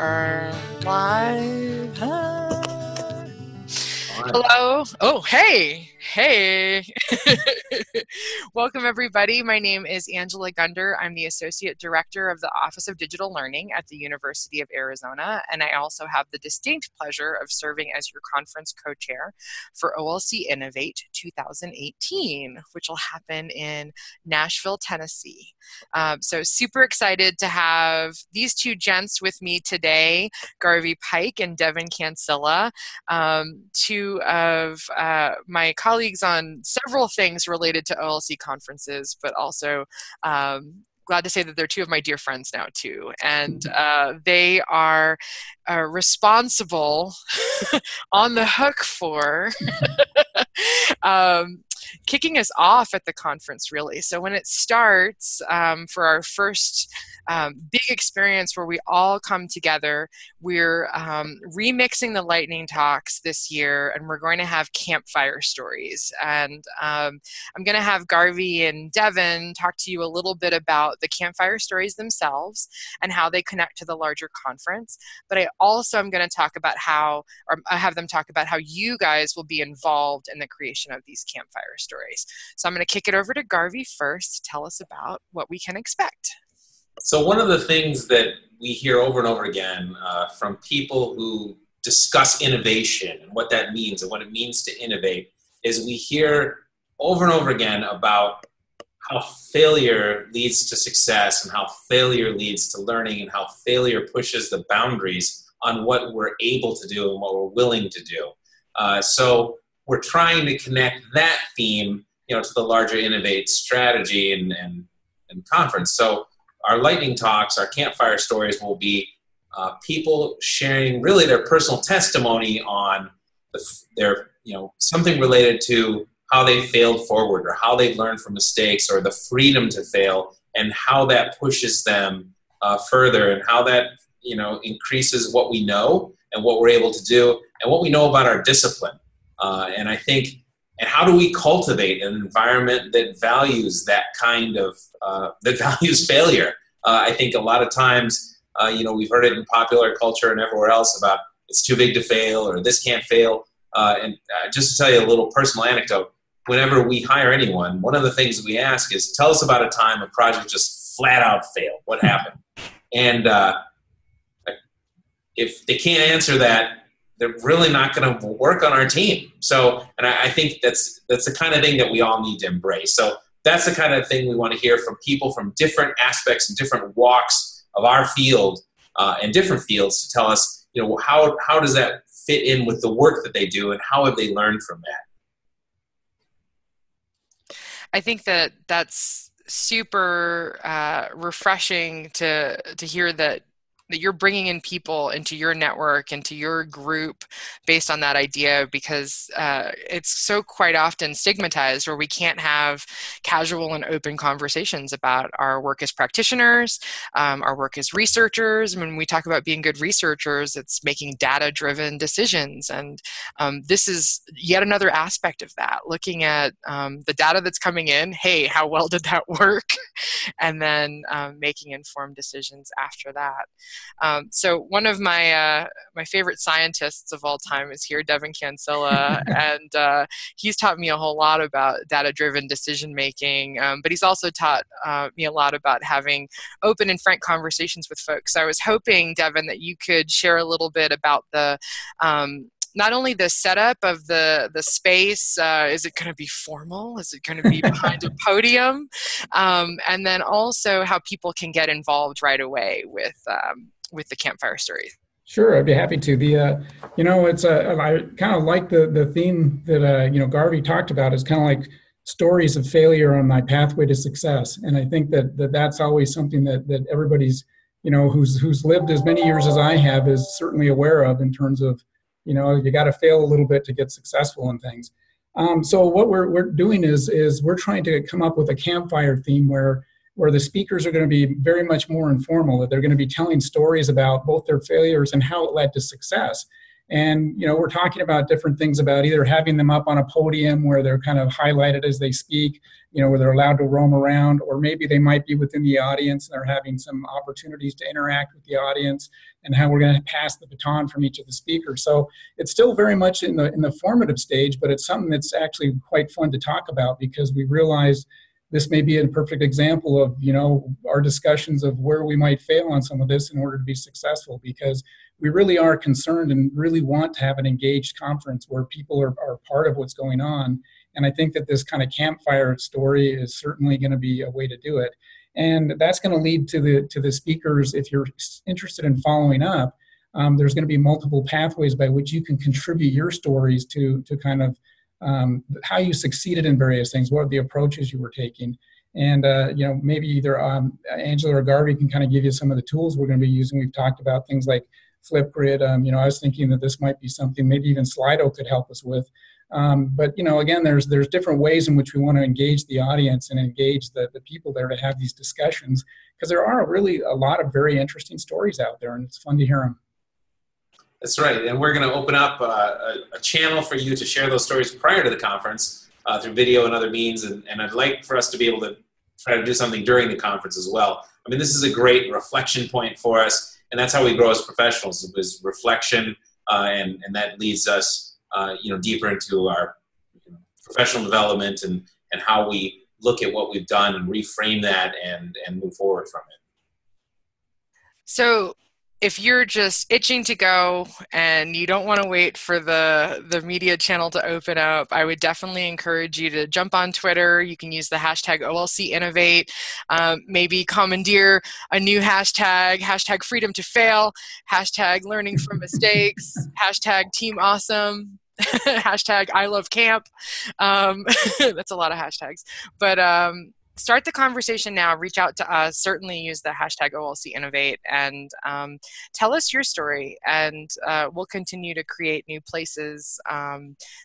are live. Hello. Oh, hey. Welcome, everybody. My name is Angela Gunder. I'm the Associate Director of the Office of Digital Learning at the University of Arizona, and I also have the distinct pleasure of serving as your conference co-chair for OLC Innovate 2018, which will happen in Nashville, Tennessee. So super excited to have these two gents with me today, Garvey Pyke and Devon, Cancilla, two of my colleagues on several things related to OLC conferences, but also glad to say that they're two of my dear friends now too. And they are responsible on the hook for kicking us off at the conference, really. So when it starts for our first big experience where we all come together, we're remixing the lightning talks this year, and we're going to have Campfire Stories. And I'm going to have Garvey and Devon talk to you a little bit about the Campfire Stories themselves and how they connect to the larger conference. But I also am going to talk about I have them talk about how you guys will be involved in the creation of these Campfire Stories. So I'm going to kick it over to Garvey first to tell us about what we can expect. So one of the things that we hear over and over again from people who discuss innovation and what that means and what it means to innovate is we hear over and over again about how failure leads to success and how failure leads to learning and how failure pushes the boundaries on what we're able to do and what we're willing to do. So we're trying to connect that theme, to the larger Innovate strategy and conference. So our lightning talks, our Campfire Stories will be people sharing really their personal testimony on their, something related to how they failed forward or how they've learned from mistakes or the freedom to fail and how that pushes them further and how that, increases what we know and what we're able to do and what we know about our discipline. And how do we cultivate an environment that values that kind of, that values failure? I think a lot of times, we've heard it in popular culture and everywhere else about it's too big to fail or this can't fail. And just to tell you a little personal anecdote, whenever we hire anyone, one of the things we ask is, tell us about a time a project just flat out failed. What happened? And if they can't answer that, they're really not going to work on our team. So, and I think that's the kind of thing that we all need to embrace. So that's the kind of thing we want to hear from people from different aspects and different walks of our field and different fields to tell us, how does that fit in with the work that they do and how have they learned from that? I think that's super refreshing to hear that you're bringing in people into your network, into your group based on that idea, because it's so quite often stigmatized where we can't have casual and open conversations about our work as practitioners, our work as researchers. When we talk about being good researchers, it's making data-driven decisions. And this is yet another aspect of that, looking at the data that's coming in, hey, how well did that work? And then making informed decisions after that. So one of my favorite scientists of all time is here, Devon Cancilla, and he's taught me a whole lot about data-driven decision-making, but he's also taught me a lot about having open and frank conversations with folks. So I was hoping, Devon, that you could share a little bit about the not only the setup of the space, is it going to be formal? Is it going to be behind a podium? And then also how people can get involved right away with the Campfire Stories. Sure, I'd be happy to. It's I kind of like the theme that Garvey talked about. Is kind of like stories of failure on my pathway to success, and I think that's always something that everybody's who's lived as many years as I have is certainly aware of in terms of you got to fail a little bit to get successful in things. So what we're doing is we're trying to come up with a campfire theme where the speakers are going to be very much more informal. They're going to be telling stories about both their failures and how it led to success. And, we're talking about different things about either having them up on a podium where they're kind of highlighted as they speak, where they're allowed to roam around, or maybe they might be within the audience and they're having some opportunities to interact with the audience, and how we're going to pass the baton from each of the speakers. So it's still very much in the formative stage, but it's something that's actually quite fun to talk about, because we realize this may be a perfect example of, our discussions of where we might fail on some of this in order to be successful, because we really are concerned and really want to have an engaged conference where people are part of what's going on. And I think that this kind of campfire story is certainly going to be a way to do it. And that's going to lead to the speakers. If you're interested in following up, there's going to be multiple pathways by which you can contribute your stories to kind of how you succeeded in various things, what are the approaches you were taking. And, maybe either Angela or Garvey can kind of give you some of the tools we're going to be using. We've talked about things like Flipgrid. I was thinking that this might be something maybe even Slido could help us with. But, again, there's different ways in which we want to engage the audience and engage the people there to have these discussions, because there are really a lot of very interesting stories out there, and it's fun to hear them. That's right. And we're going to open up a channel for you to share those stories prior to the conference through video and other means. And I'd like for us to be able to try to do something during the conference as well. I mean, this is a great reflection point for us. And that's how we grow as professionals, is reflection. And that leads us, deeper into our professional development and how we look at what we've done and reframe that and move forward from it. So if you're just itching to go and you don't want to wait for the media channel to open up, I would definitely encourage you to jump on Twitter. You can use the hashtag OLC Innovate, maybe commandeer a new hashtag freedom to fail, hashtag learning from mistakes, hashtag team awesome, hashtag I love camp. That's a lot of hashtags. But start the conversation now. Reach out to us. Certainly use the hashtag OLC Innovate and tell us your story. And we'll continue to create new places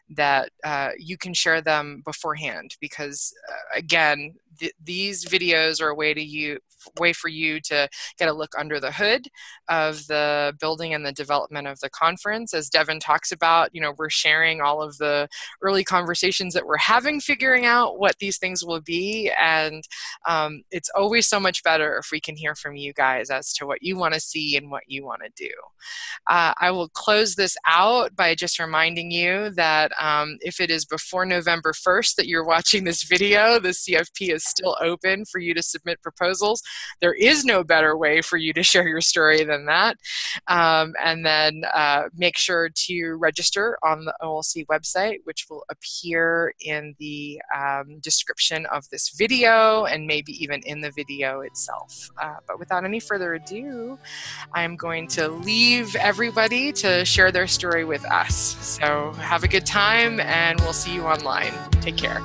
that you can share them beforehand. Because again, these videos are a way for you to get a look under the hood of the building and the development of the conference. As Devon talks about, we're sharing all of the early conversations that we're having, figuring out what these things will be. And it's always so much better if we can hear from you guys as to what you want to see and what you want to do. I will close this out by just reminding you that if it is before November 1st that you're watching this video, the CFP is still open for you to submit proposals. There is no better way for you to share your story than that. And then make sure to register on the OLC website, which will appear in the description of this video and maybe even in the video itself. But without any further ado, I'm going to leave everybody to share their story with us. So have a good time, and we'll see you online. Take care.